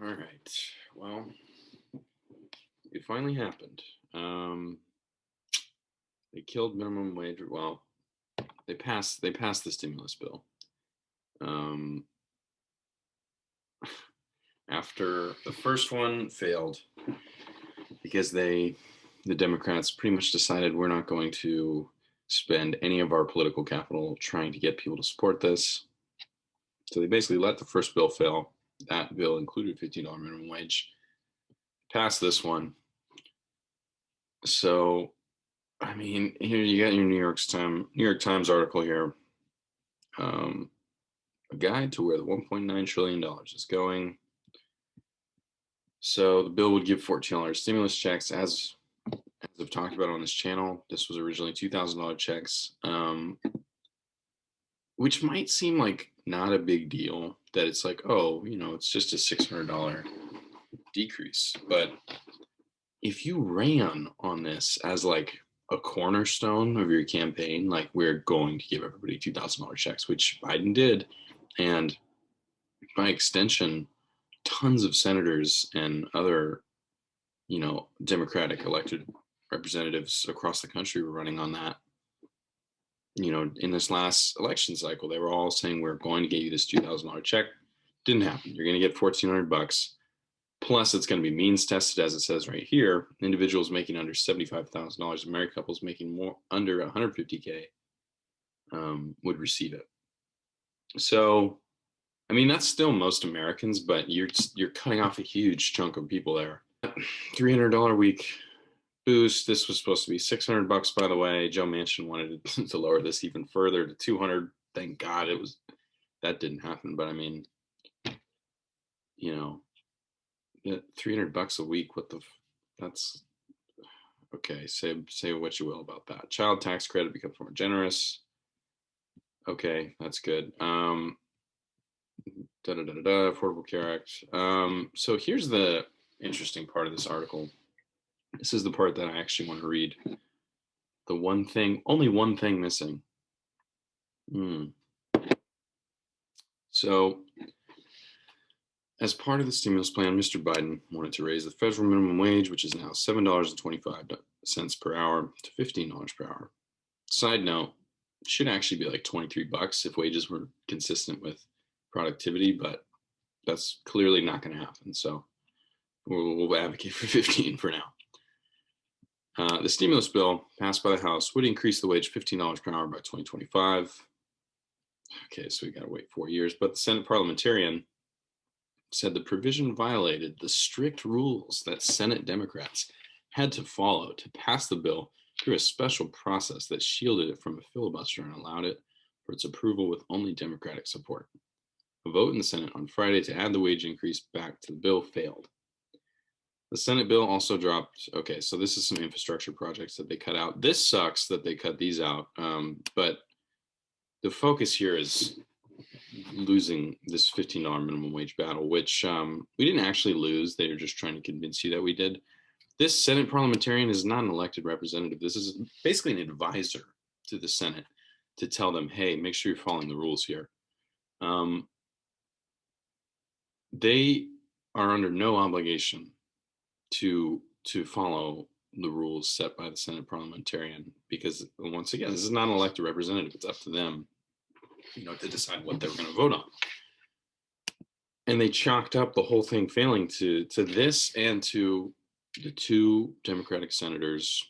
All right. Well, it finally happened. They killed minimum wage. Well, they passed the stimulus bill. Um, after the first one failed because the Democrats pretty much decided we're not going to spend any of our political capital trying to get people to support this. So they basically let the first bill fail. That bill included $15 minimum wage. Passed this one. So I mean, here you got your New York Times article here. Um, a guide to where the $1.9 trillion is going. So the bill would give $14 stimulus checks, as I've talked about on this channel. This was originally $2,000 checks, which might seem like not a big deal. That it's like, oh, it's just a $600 decrease. But if you ran on this as like a cornerstone of your campaign, like we're going to give everybody $2,000 checks, which Biden did, and by extension, tons of senators and other, Democratic elected representatives across the country were running on that. In this last election cycle, they were all saying we're going to get you this $2,000 check. Didn't happen. You're going to get $1,400. Plus, it's going to be means tested, as it says right here. Individuals making under $75,000, married couples making more under 150K would receive it. So, I mean, that's still most Americans, but you're cutting off a huge chunk of people there. $300 a week boost. This was supposed to be $600, by the way. Joe Manchin wanted to lower this even further to 200. Thank God that didn't happen. But I mean, you know, $300 a week. That's okay. Say what you will about that. Child tax credit becomes more generous. Okay, that's good. Affordable Care Act. So here's the interesting part of this article. This is the part that I actually want to read. Only one thing missing. So, as part of the stimulus plan, Mr. Biden wanted to raise the federal minimum wage, which is now $7.25 per hour, to $15 per hour. Side note, it should actually be like $23 if wages were consistent with productivity, but that's clearly not going to happen. So we'll advocate for 15 for now. The stimulus bill passed by the House would increase the wage $15 per hour by 2025. Okay, so we got to wait 4 years. But the Senate parliamentarian said the provision violated the strict rules that Senate Democrats had to follow to pass the bill through a special process that shielded it from a filibuster and allowed it for its approval with only Democratic support. A vote in the Senate on Friday to add the wage increase back to the bill failed. The Senate bill also dropped. Okay, so this is some infrastructure projects that they cut out. This sucks that they cut these out, but the focus here is losing this $15 minimum wage battle, which we didn't actually lose. They were just trying to convince you that we did. This Senate parliamentarian is not an elected representative. This is basically an advisor to the Senate to tell them, hey, make sure you're following the rules here. They are under no obligation to follow the rules set by the Senate parliamentarian, because once again, this is not an elected representative. It's up to them, to decide what they're going to vote on. And they chalked up the whole thing failing to this and to the two Democratic senators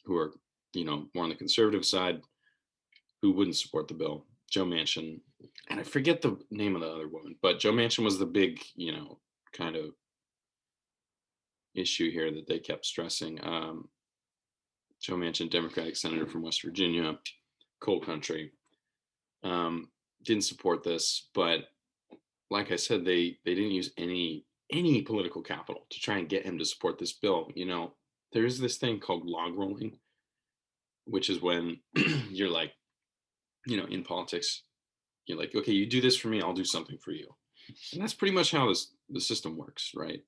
who are, more on the conservative side, who wouldn't support the bill. Joe Manchin, and I forget the name of the other woman, but Joe Manchin was the big, kind of issue here that they kept stressing. Joe Manchin, Democratic senator from West Virginia, coal country, didn't support this, but like I said, they didn't use any political capital to try and get him to support this bill. There is this thing called log rolling, which is when you're like, in politics, you're like, okay, you do this for me, I'll do something for you. And that's pretty much how the system works, right?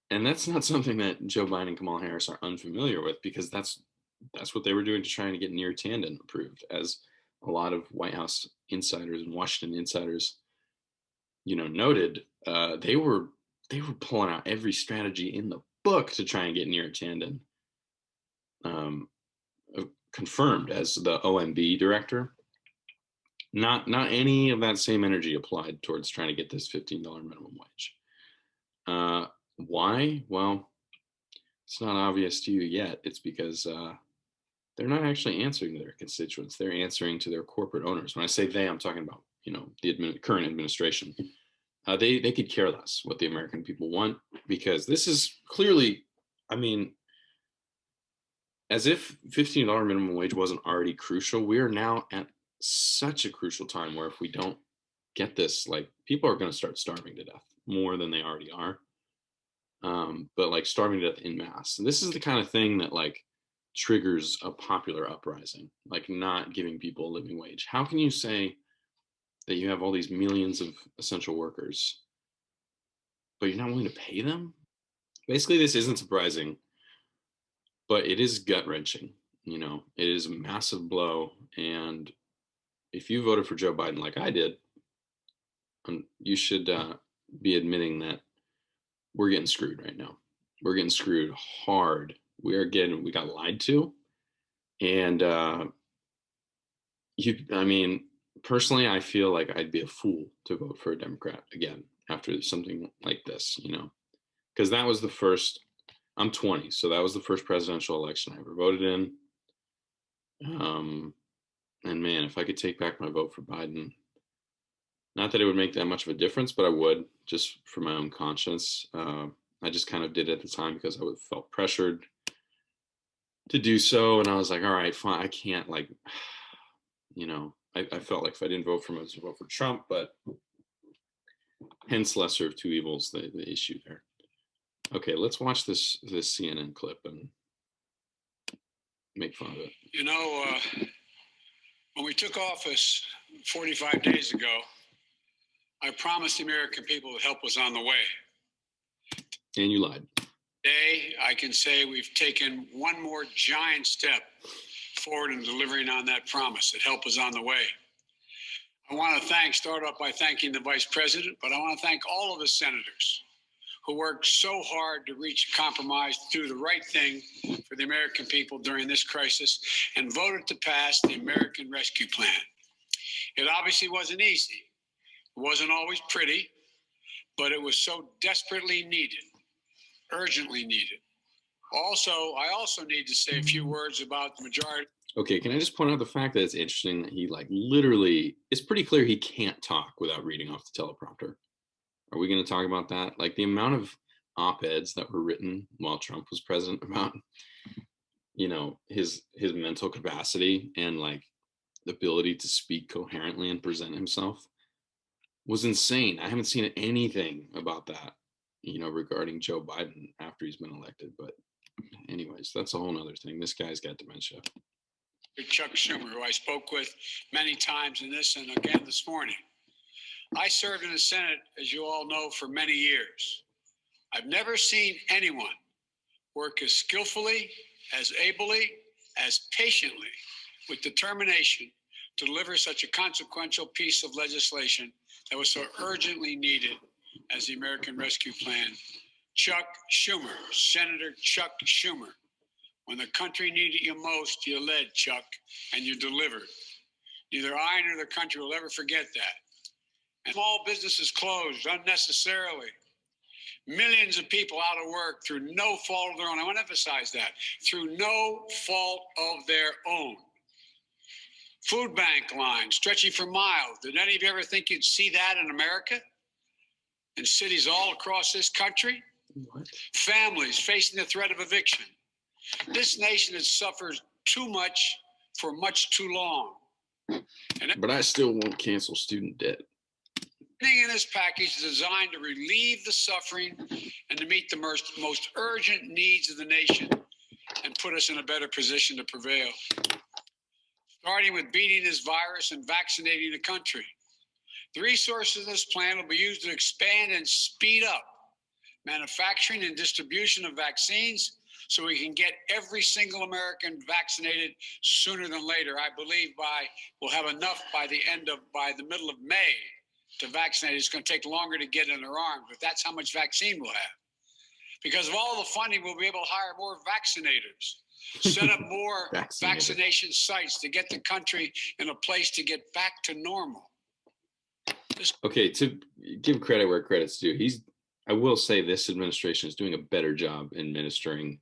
And that's not something that Joe Biden and Kamala Harris are unfamiliar with, because that's what they were doing to try and get Near Tandon approved, as a lot of White House insiders and Washington insiders, noted. They they were pulling out every strategy in the book to try and get Neera Tanden um, confirmed as the OMB director. Not any of that same energy applied towards trying to get this $15 minimum wage. Why? Well, it's not obvious to you yet. It's because they're not actually answering to their constituents. They're answering to their corporate owners. When I say they, I'm talking about, the current administration. They could care less what the American people want, because this is clearly, I mean, as if $15 minimum wage wasn't already crucial. We are now at such a crucial time where if we don't get this, like, people are going to start starving to death more than they already are. But like starving to death in mass. And this is the kind of thing that like triggers a popular uprising, like not giving people a living wage. How can you say that you have all these millions of essential workers, but you're not willing to pay them? Basically, this isn't surprising, but it is gut wrenching. It is a massive blow. And if you voted for Joe Biden like I did, you should be admitting that we're getting screwed right now. We're getting screwed hard. We got lied to. And personally, I feel like I'd be a fool to vote for a Democrat again after something like this, because that was the first. I'm 20, so that was the first presidential election I ever voted in. And man, if I could take back my vote for Biden, not that it would make that much of a difference, but I would, just for my own conscience. I just kind of did it at the time because I felt pressured to do so. And I was like, all right, fine. I can't I felt like if I didn't vote for him, I was vote for Trump, but hence lesser of two evils, the issue there. Okay, let's watch this CNN clip and make fun of it. When we took office 45 days ago, I promised the American people that help was on the way. And you lied. Today, I can say we've taken one more giant step forward in delivering on that promise that help is on the way. I want to start off by thanking the Vice President, but I want to thank all of the senators who worked so hard to reach a compromise, to do the right thing for the American people during this crisis, and voted to pass the American Rescue Plan. It obviously wasn't easy. It wasn't always pretty, but it was so desperately needed, urgently needed. I also need to say a few words about the majority. Okay, can I just point out the fact that it's interesting that he literally, it's pretty clear he can't talk without reading off the teleprompter. Are we going to talk about that? Like the amount of op-eds that were written while Trump was president about, his mental capacity and like the ability to speak coherently and present himself was insane. I haven't seen anything about that, regarding Joe Biden after he's been elected. But anyways, that's a whole nother thing. This guy's got dementia. Chuck Schumer, who I spoke with many times in this and again this morning. I served in the Senate, as you all know, for many years. I've never seen anyone work as skillfully, as ably, as patiently, with determination to deliver such a consequential piece of legislation that was so urgently needed as the American Rescue Plan. Chuck Schumer, Senator Chuck Schumer. When the country needed you most, you led, Chuck, and you delivered. Neither I nor the country will ever forget that. And small businesses closed unnecessarily. Millions of people out of work through no fault of their own. I want to emphasize that. Through no fault of their own. Food bank lines stretching for miles. Did any of you ever think you'd see that in America? In cities all across this country? What? Families facing the threat of eviction. This nation has suffered too much for much too long. But I still won't cancel student debt. Everything in this package is designed to relieve the suffering and to meet the most urgent needs of the nation and put us in a better position to prevail. Starting with beating this virus and vaccinating the country. The resources of this plan will be used to expand and speed up manufacturing and distribution of vaccines so we can get every single American vaccinated sooner than later. I believe we'll have enough by the middle of May to vaccinate. It's going to take longer to get in their arms, but that's how much vaccine we'll have. Because of all the funding, we'll be able to hire more vaccinators, set up more vaccination sites to get the country in a place to get back to normal. Okay, to give credit where credit's due, I will say this administration is doing a better job administering,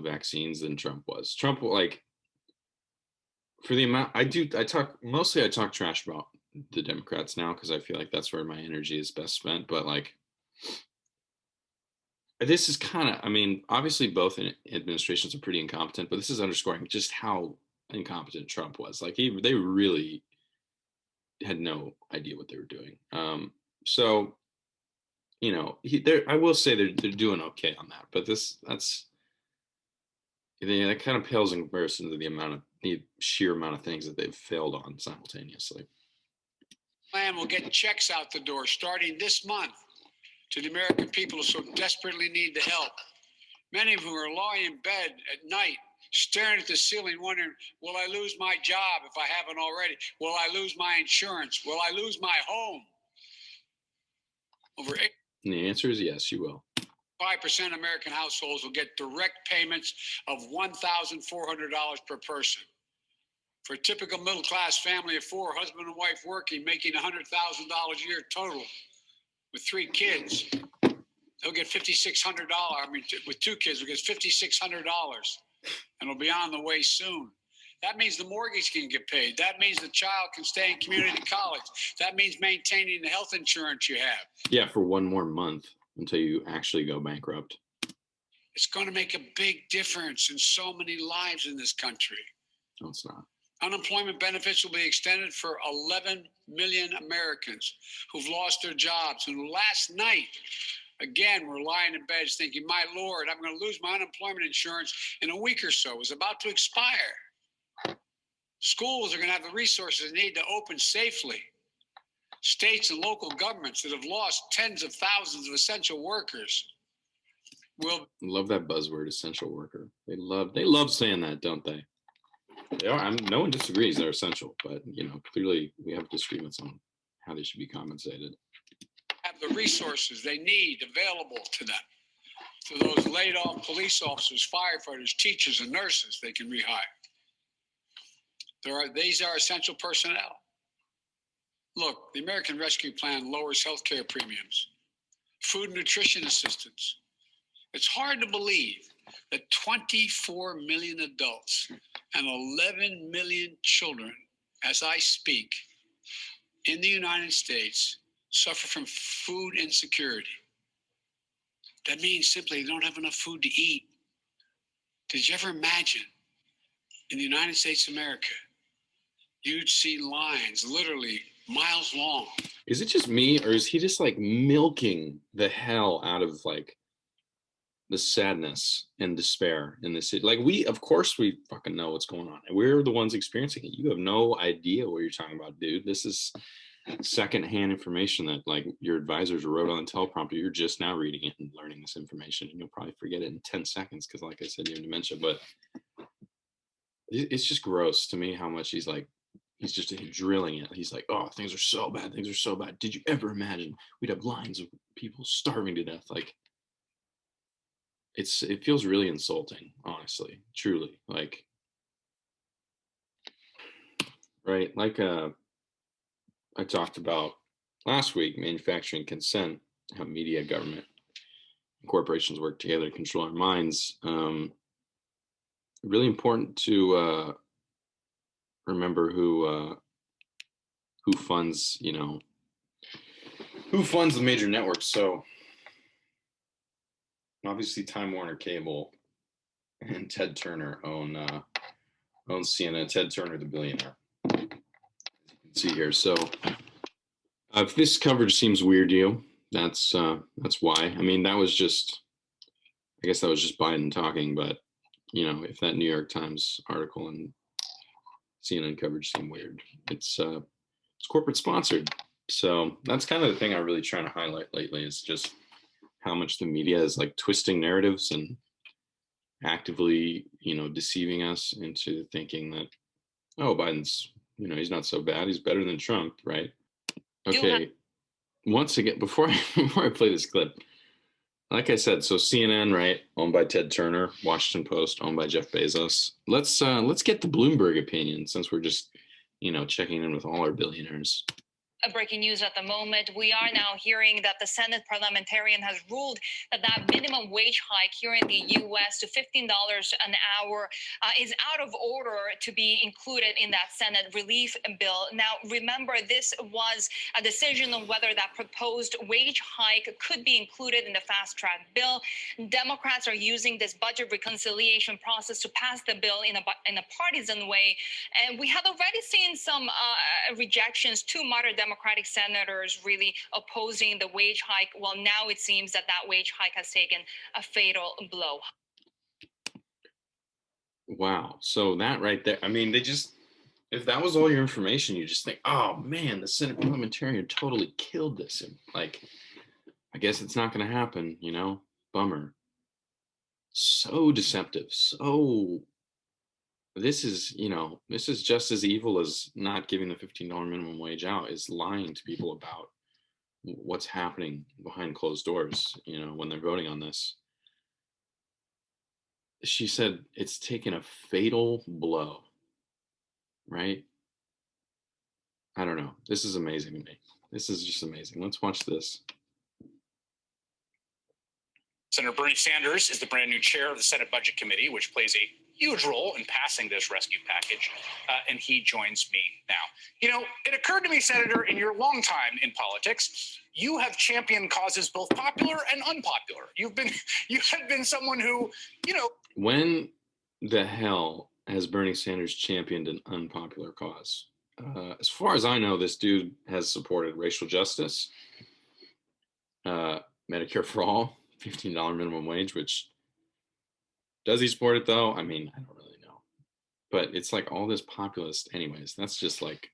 vaccines than Trump was. Trump, like, for the amount I talk trash about the Democrats now because I feel like that's where my energy is best spent. But like, this is kind of, obviously both administrations are pretty incompetent, but this is underscoring just how incompetent Trump was. Like, they really had no idea what they were doing. So, I will say they're doing okay on that, but that kind of pales in comparison to the sheer amount of things that they've failed on simultaneously. Plan will get checks out the door starting this month to the American people who so desperately need the help. Many of whom are lying in bed at night, staring at the ceiling, wondering, will I lose my job if I haven't already? Will I lose my insurance? Will I lose my home? And the answer is yes, you will. 5% of American households will get direct payments of $1,400 per person. For a typical middle-class family of four, husband and wife working, making $100,000 a year total, with 3 kids, they'll get $5,600. With 2 kids, they'll get $5,600, and it'll be on the way soon. That means the mortgage can get paid. That means the child can stay in community college. That means maintaining the health insurance you have. Yeah, for one more month until you actually go bankrupt. It's going to make a big difference in so many lives in this country. No, it's not. Unemployment benefits will be extended for 11 million Americans who've lost their jobs. And last night, again, we're lying in bed thinking, my Lord, I'm going to lose my unemployment insurance in a week or so. It's about to expire. Schools are going to have the resources they need to open safely. States and local governments that have lost tens of thousands of essential workers will love that buzzword, essential worker. They love saying that, don't they? They are. No one disagrees they're essential, but clearly we have disagreements on how they should be compensated. Have the resources they need available to them. To those laid off police officers, firefighters, teachers, and nurses, they can rehire. These are essential personnel. Look, the American Rescue Plan lowers health care premiums, food and nutrition assistance. It's hard to believe that 24 million adults and 11 million children, as I speak, in the United States suffer from food insecurity. That means simply they don't have enough food to eat. Did you ever imagine in the United States of America, you'd see lines literally miles long? Is it just me, or is he just like milking the hell out of like the sadness and despair in this city? Like, of course we fucking know what's going on, and we're the ones experiencing it. You have no idea what you're talking about, dude. This is secondhand information that like your advisors wrote on the teleprompter. You're just now reading it and learning this information, and you'll probably forget it in 10 seconds because, like I said, you have dementia. But it's just gross to me how much he's just drilling it. He's like, oh, things are so bad. Things are so bad. Did you ever imagine we'd have lines of people starving to death? Like, it feels really insulting, honestly, truly. Like, right? Like, I talked about last week, manufacturing consent, how media, government, and corporations work together to control our minds. Really important to remember who funds, who funds the major networks. So obviously Time Warner Cable and Ted Turner own CNN. Ted Turner, the billionaire, as you can see here. So if this coverage seems weird to you, that's why. I mean, I guess that was just Biden talking. But if that New York Times article and CNN coverage seem weird, it's corporate sponsored. So that's kind of the thing I'm really trying to highlight lately, is just how much the media is like twisting narratives and actively, deceiving us into thinking that, oh, Biden's, he's not so bad. He's better than Trump, right? Okay. Once again, before before I play this clip, like I said, so CNN, right, owned by Ted Turner, Washington Post, owned by Jeff Bezos. Let's get the Bloomberg opinion since we're just, checking in with all our billionaires. Breaking news at the moment. We are now hearing that the Senate parliamentarian has ruled that minimum wage hike here in the U.S. to $15 an hour is out of order to be included in that Senate relief bill. Now, remember, this was a decision on whether that proposed wage hike could be included in the fast track bill. Democrats are using this budget reconciliation process to pass the bill in a partisan way, and we have already seen some rejections. Two moderate Democratic senators really opposing the wage hike. Well, now it seems that wage hike has taken a fatal blow. Wow. So that right there, I mean, if that was all your information, you just think, oh man, the Senate parliamentarian totally killed this. And like, I guess it's not going to happen, Bummer. So deceptive. This is just as evil as not giving the $15 minimum wage out, is lying to people about what's happening behind closed doors, when they're voting on this. She said it's taken a fatal blow, right? I don't know. This is amazing to me. This is just amazing. Let's watch this. Senator Bernie Sanders is the brand new chair of the Senate Budget Committee, which plays a huge role in passing this rescue package, and he joins me now. It occurred to me, Senator, in your long time in politics, you have championed causes both popular and unpopular. You have been someone who, When the hell has Bernie Sanders championed an unpopular cause? As far as I know, this dude has supported racial justice, Medicare for all, $15 minimum wage, which, does he support it though? I mean, I don't really know. But it's like all this populist, anyways. That's just like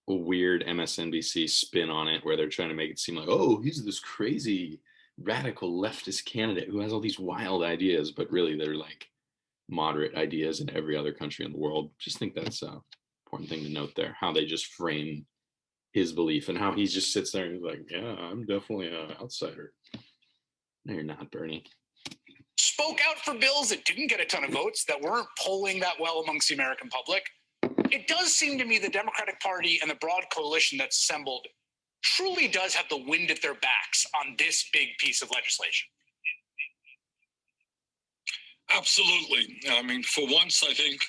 a weird MSNBC spin on it where they're trying to make it seem like, oh, he's this crazy radical leftist candidate who has all these wild ideas, but really they're like moderate ideas in every other country in the world. Just think that's an important thing to note there, how they just frame his belief and how he just sits there and he's like, yeah, I'm definitely an outsider. No, you're not, Bernie. Spoke out for bills that didn't get a ton of votes, that weren't polling that well amongst the American public. It does seem to me the Democratic Party and the broad coalition that's assembled truly does have the wind at their backs on this big piece of legislation. Absolutely. I mean, for once, I think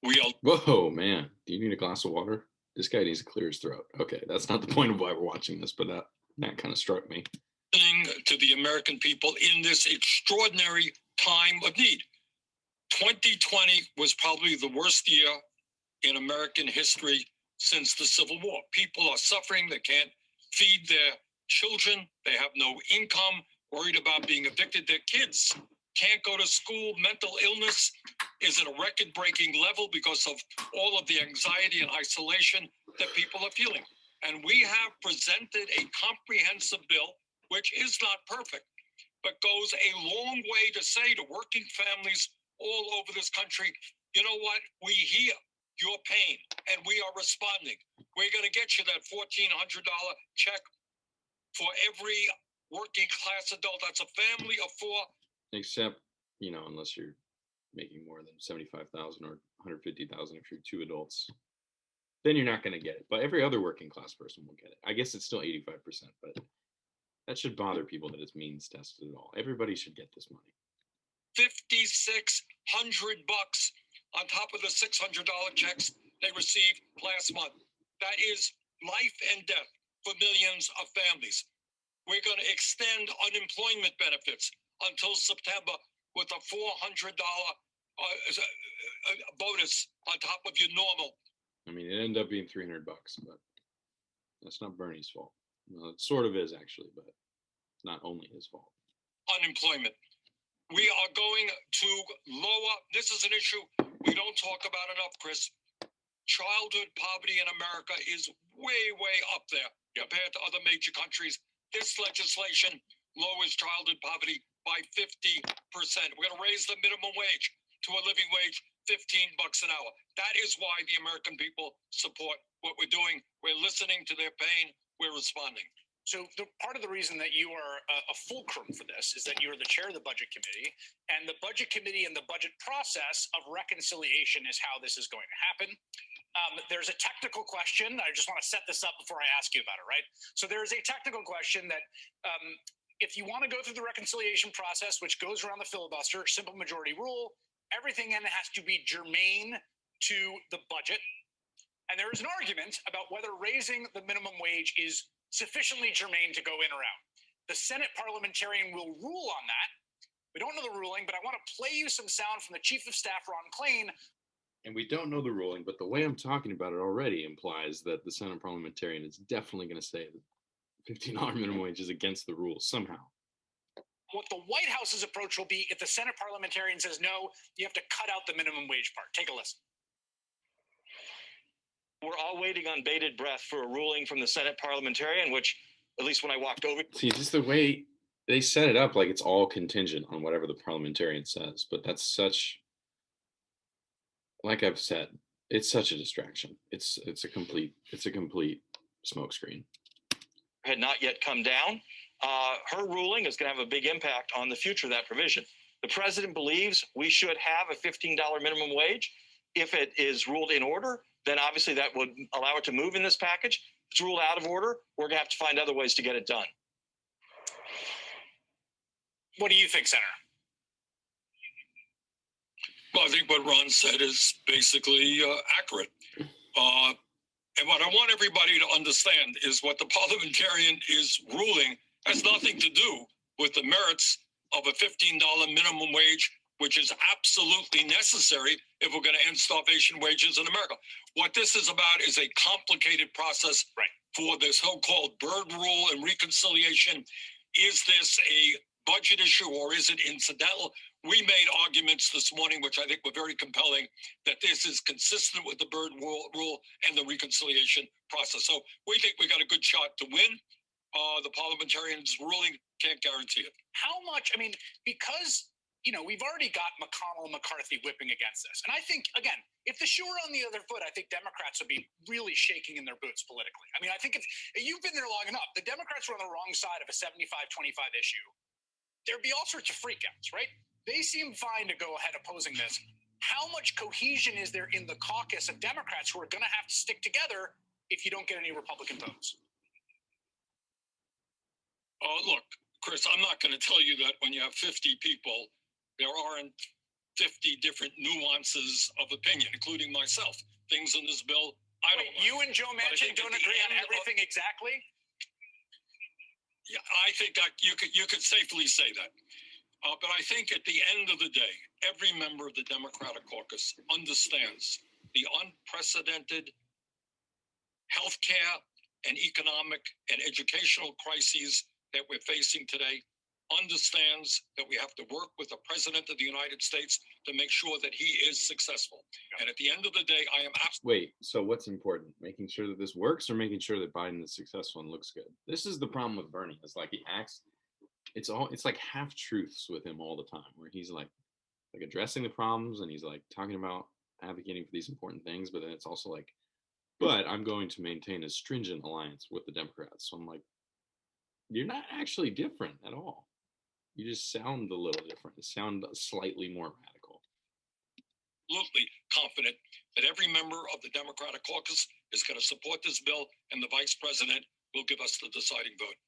we are. Whoa, man. Do you need a glass of water? This guy needs to clear his throat. Okay, that's not the point of why we're watching this, but that kind of struck me. To the American people in this extraordinary time of need. 2020 was probably the worst year in American history since the Civil War. People are suffering. They can't feed their children. They have no income, worried about being evicted. Their kids can't go to school. Mental illness is at a record-breaking level because of all of the anxiety and isolation that people are feeling. And we have presented a comprehensive bill, which is not perfect, but goes a long way to say to working families all over this country, you know what? We hear your pain and we are responding. We're going to get you that $1,400 check for every working class adult. That's a family of four. Except, unless you're making more than 75,000 or 150,000 if you're two adults, then you're not going to get it. But every other working class person will get it. I guess it's still 85%, but that should bother people that it's means tested at all. Everybody should get this money. $5,600 on top of the $600 checks they received last month. That is life and death for millions of families. We're going to extend unemployment benefits until September with a $400 bonus on top of your normal. I mean, it ended up being $300, but that's not Bernie's fault. Well, it sort of is actually, but not only his fault. Unemployment. We are going to lower, this is an issue we don't talk about enough, Chris. Childhood poverty in America is way, way up there compared to other major countries. This legislation lowers childhood poverty by 50%. We're going to raise the minimum wage to a living wage, $15 an hour. That is why the American people support what we're doing. We're listening to their pain. We're responding. So part of the reason that you are a fulcrum for this is that you're the chair of the budget committee, and the budget committee and the budget process of reconciliation is how this is going to happen. There's a technical question. I just want to set this up before I ask you about it, right? So there's a technical question that if you want to go through the reconciliation process, which goes around the filibuster, simple majority rule, everything in it has to be germane to the budget. And there is an argument about whether raising the minimum wage is sufficiently germane to go in or out. The Senate parliamentarian will rule on that. We don't know the ruling, but I want to play you some sound from the Chief of Staff, Ron Klain. And we don't know the ruling, but the way I'm talking about it already implies that the Senate parliamentarian is definitely going to say that $15 minimum wage is against the rules somehow. What the White House's approach will be if the Senate parliamentarian says no, you have to cut out the minimum wage part. Take a listen. We're all waiting on bated breath for a ruling from the Senate parliamentarian, which, at least when I walked over. See, just the way they set it up, like it's all contingent on whatever the parliamentarian says. But that's such, like I've said, it's such a distraction. It's a complete smokescreen. Had not yet come down. Her ruling is going to have a big impact on the future of that provision. The president believes we should have a $15 minimum wage. If it is ruled in order, then obviously that would allow it to move in this package. If it's ruled out of order, we're going to have to find other ways to get it done. What do you think, Senator? Well, I think what Ron said is basically accurate. And what I want everybody to understand is what the parliamentarian is ruling has nothing to do with the merits of a $15 minimum wage, which is absolutely necessary if we're going to end starvation wages in America. What this is about is a complicated process for the so-called Byrd rule and reconciliation. Is this a budget issue or is it incidental? We made arguments this morning, which I think were very compelling, that this is consistent with the Byrd rule and the reconciliation process. So we think we got a good shot to win. The parliamentarian's ruling can't guarantee it. How much? I mean, because we've already got McConnell and McCarthy whipping against this. And I think, again, if the shoe were on the other foot, I think Democrats would be really shaking in their boots politically. I mean, I think if you've been there long enough, the Democrats were on the wrong side of a 75-25 issue. There'd be all sorts of freakouts, right? They seem fine to go ahead opposing this. How much cohesion is there in the caucus of Democrats who are going to have to stick together if you don't get any Republican votes? Look, Chris, I'm not going to tell you that when you have 50 people, there aren't 50 different nuances of opinion, including myself. Things in this bill, I don't like. You and Joe Manchin don't agree on everything exactly? Yeah, I think you could safely say that. But I think at the end of the day, every member of the Democratic caucus understands the unprecedented healthcare and economic and educational crises that we're facing today, understands that we have to work with the President of the United States to make sure that he is successful. And at the end of the day, I am absolutely... Wait, so what's important? Making sure that this works or making sure that Biden is successful and looks good? This is the problem with Bernie. It's like he acts, it's like half truths with him all the time, where he's like addressing the problems and he's like talking about advocating for these important things, but then it's also like, but I'm going to maintain a stringent alliance with the Democrats. So I'm like, you're not actually different at all. You just sound a little different. You sound slightly more radical. Absolutely confident that every member of the Democratic caucus is going to support this bill, and the vice president will give us the deciding vote.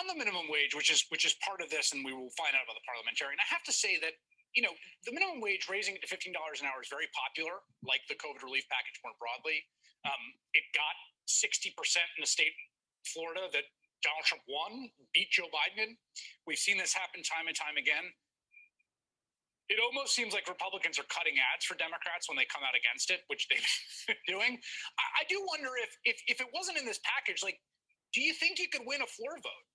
On the minimum wage, which is part of this, and we will find out about the parliamentarian, I have to say that, the minimum wage, raising it to $15 an hour is very popular, like the COVID relief package more broadly. It got 60% in the state of Florida that Donald Trump won, beat Joe Biden in. We've seen this happen time and time again. It almost seems like Republicans are cutting ads for Democrats when they come out against it, which they've been doing. I do wonder if it wasn't in this package, like, do you think you could win a floor vote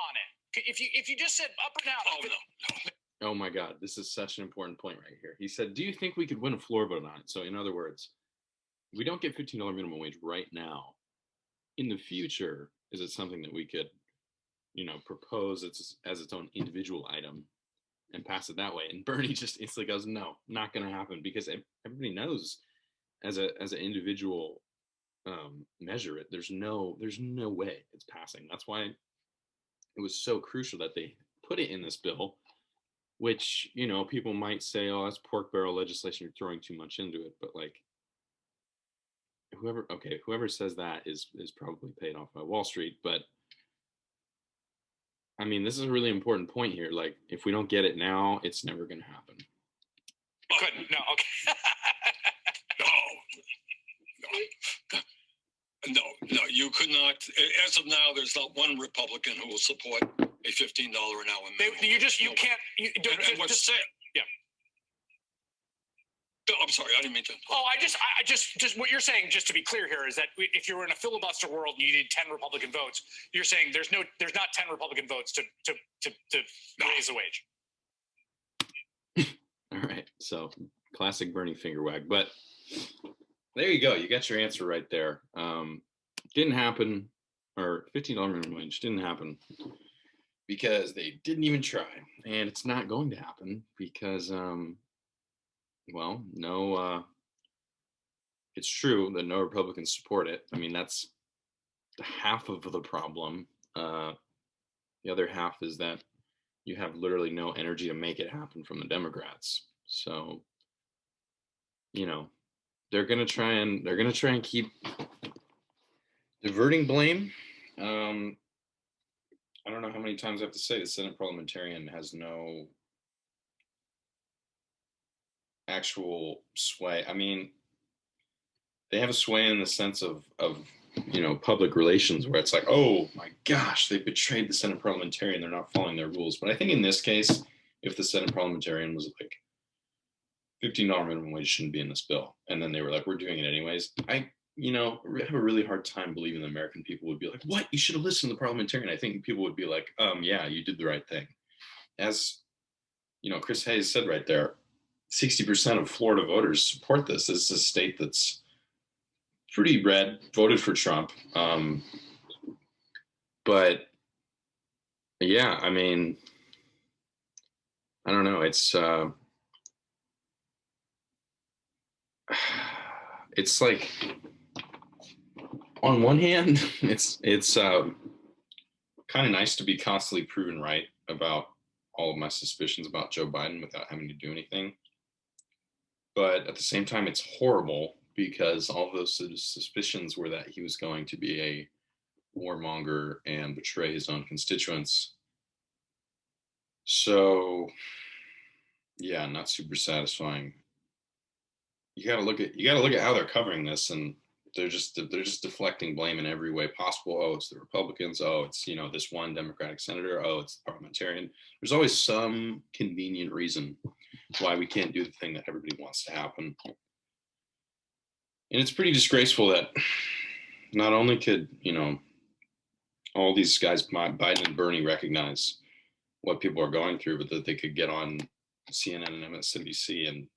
on it? If you just said up or down? Oh, no. Oh my God, this is such an important point right here. He said, do you think we could win a floor vote on it? So in other words, we don't get $15 minimum wage right now. In the future, is it something that we could, propose as its own individual item and pass it that way? And Bernie just instantly goes, no, not going to happen, because everybody knows as an individual measure it, there's no way it's passing. That's why it was so crucial that they put it in this bill, which, you know, people might say, oh, that's pork barrel legislation, you're throwing too much into it. But like, whoever says that is probably paid off by Wall Street. But I mean, this is a really important point here. Like, if we don't get it now, it's never going to happen. Couldn't. No. Okay. No, you could not. As of now, there's not one Republican who will support a $15 an hour minimum. You can't. And what's sad? Yeah. No, I'm sorry, I didn't mean to. Oh, I just what you're saying, just to be clear here, is that if you were in a filibuster world and you need 10 Republican votes, you're saying there's not 10 Republican votes to raise the wage. All right, so classic Bernie finger wag, but there you go. You got your answer right there. Didn't happen, or $15 minimum wage didn't happen because they didn't even try, and it's not going to happen because, well, no. It's true that no Republicans support it. I mean, that's half of the problem. The other half is that you have literally no energy to make it happen from the Democrats. So, you know, they're gonna try and keep diverting blame. I don't know how many times I have to say the Senate parliamentarian has no actual sway. I mean, they have a sway in the sense of you know, public relations, where it's like, oh my gosh, they betrayed the Senate parliamentarian, they're not following their rules. But I think in this case, if the Senate parliamentarian was like, $15 minimum wage shouldn't be in this bill, and then they were like, we're doing it anyways, I have a really hard time believing the American people would be like, what, you should have listened to the parliamentarian. I think people would be like, yeah, you did the right thing. As you know, Chris Hayes said right there, 60% of Florida voters support this. This is a state that's pretty red, voted for Trump. But yeah, I mean, I don't know. It's like, on one hand, it's kind of nice to be constantly proven right about all of my suspicions about Joe Biden without having to do anything. But at the same time, it's horrible because all of those suspicions were that he was going to be a warmonger and betray his own constituents. So, yeah, not super satisfying. You got to look at how they're covering this, and they're just deflecting blame in every way possible. Oh, it's the Republicans. Oh, it's, you know, this one Democratic senator. Oh, it's the parliamentarian. There's always some convenient reason why we can't do the thing that everybody wants to happen. And it's pretty disgraceful that not only could, you know, all these guys, Biden and Bernie, recognize what people are going through, but that they could get on CNN and MSNBC and,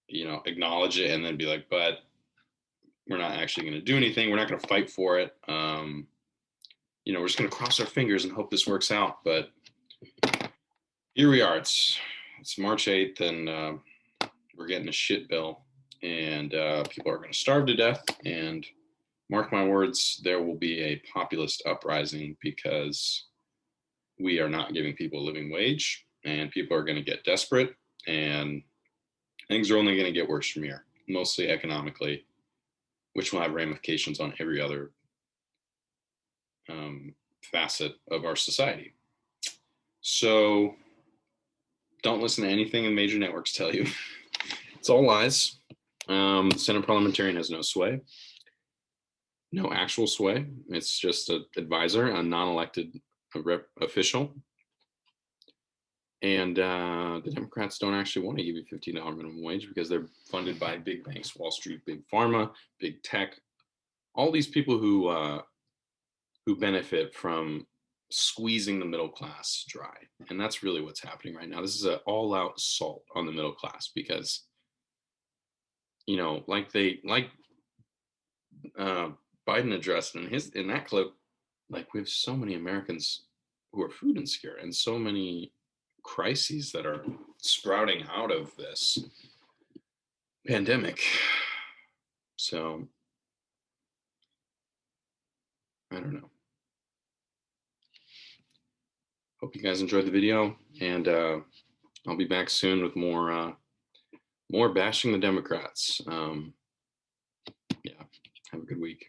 you know, acknowledge it and then be like, but we're not actually going to do anything. We're not going to fight for it. You know, we're just going to cross our fingers and hope this works out. But here we are. It's March 8th, and we're getting a shit bill, and people are going to starve to death. And mark my words, there will be a populist uprising because we are not giving people a living wage, and people are going to get desperate, and things are only going to get worse from here, mostly economically, which will have ramifications on every other facet of our society. So don't listen to anything the major networks tell you. It's all lies. The Senate parliamentarian has no sway, no actual sway. It's just an advisor, a non-elected official. And the Democrats don't actually want to give you $15 minimum wage because they're funded by big banks, Wall Street, big pharma, big tech, all these people who benefit from squeezing the middle class dry. And that's really what's happening right now. This is an all-out assault on the middle class because, you know, like Biden addressed in that clip, like, we have so many Americans who are food insecure and so many crises that are sprouting out of this pandemic. So don't know. Hope you guys enjoyed the video, and I'll be back soon with more bashing the Democrats. Yeah, have a good week.